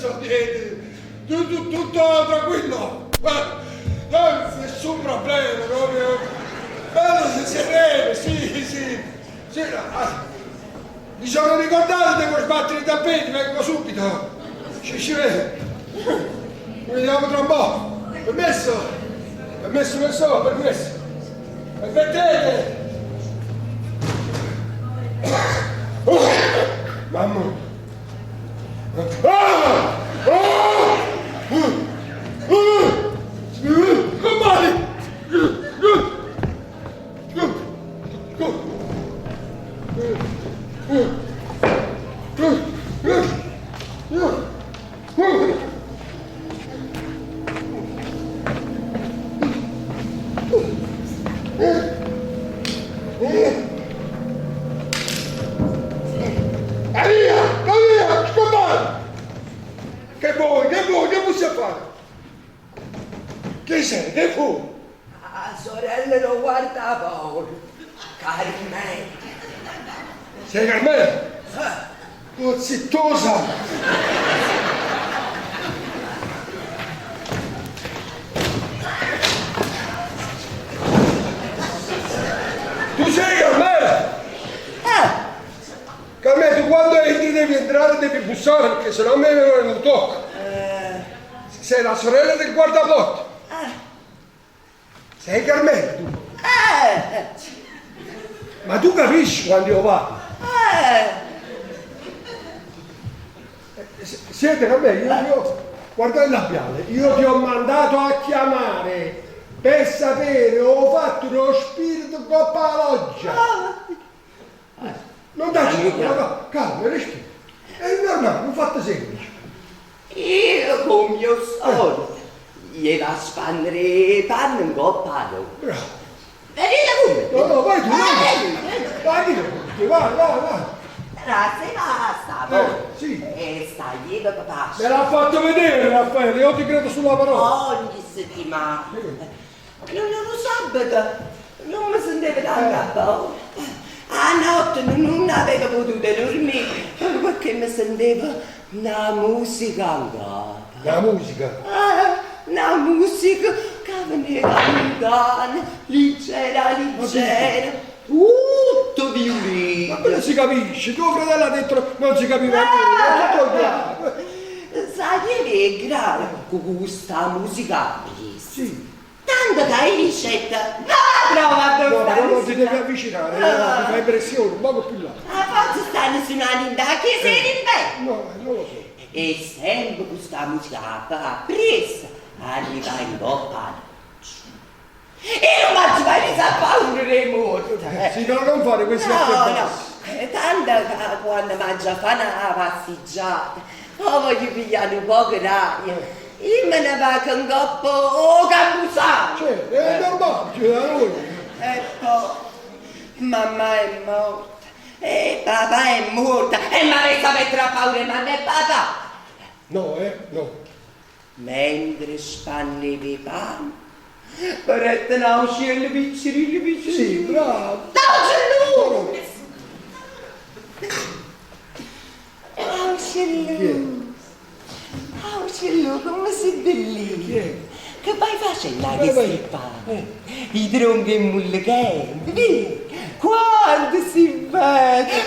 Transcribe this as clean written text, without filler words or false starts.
sto dietro, tutto tranquillo, nessun problema, proprio, bello sereno, sì, mi sono ricordato, devo sbattere i tappeti, vengo subito, ci vede, vediamo tra un po', permesso, permettete, mamma. Che possiamo fare? Che sei? Che fu? Ah, sorella non guarda Paolo. Carmela. Sei Carmela? Oh, zittosa! Tu sei Carmela? Carmela, tu quando entri devi entrare, devi bussare perché sennò a me non tocca. Sei la sorella del guardaporta. Sei Carmela tu. Ma tu capisci quando io parlo? Siete Carmela, io guardate il labiale, io ti ho mandato a chiamare per sapere, ho fatto uno spirito coppa la loggia. Non dacci, calma, respira. È normale, un fatto semplice. Io con mio solito gli va a spandere panno in coppano. Bravo. Venite con me. No, vai tu, vai. Grazie, basta. Sì. E stai da papà. Me l'ha fatto vedere Raffaele, io ti credo sulla parola. Ogni settimana. Non lo sabato, non mi sentivo tanto a paura. A notte non avevo potuto dormire perché mi sentivo una musica in capo. La musica? Una musica che veniva lontana, leggera, tutto violino. Ma quello si capisce, tuo fratello ha detto non si capiva niente, tutto chiaro. Sai che è grave con questa musica? Sì. Tanto che hai ricetta, prova a No, fare. non ti devi avvicinare, ti fai impressione, un poco più là. Forse stanno suonando da che sei in bene. No, non lo so. E sempre questa musica presa arriva in coppa. E non faccio mai a paura di morte. Sì, no, non fare questi No, tanto che quando mangia fa una passeggiata, voglio pigliare un po' d'aria. Io me ne vado con coppo o campusano. Certo, è normale, ce l'ha noi. E poi, mamma è morta, e papà è morta, e mi avete mettere a paura, ma non è papà. No, no. Mentre spannevi pane, parete no, uscire picciri. Sì, bravo. No, Cellu, come sei bellino. Che vai facendo questi pane? I tronchi mullicenti, vedi? Quanto si bello!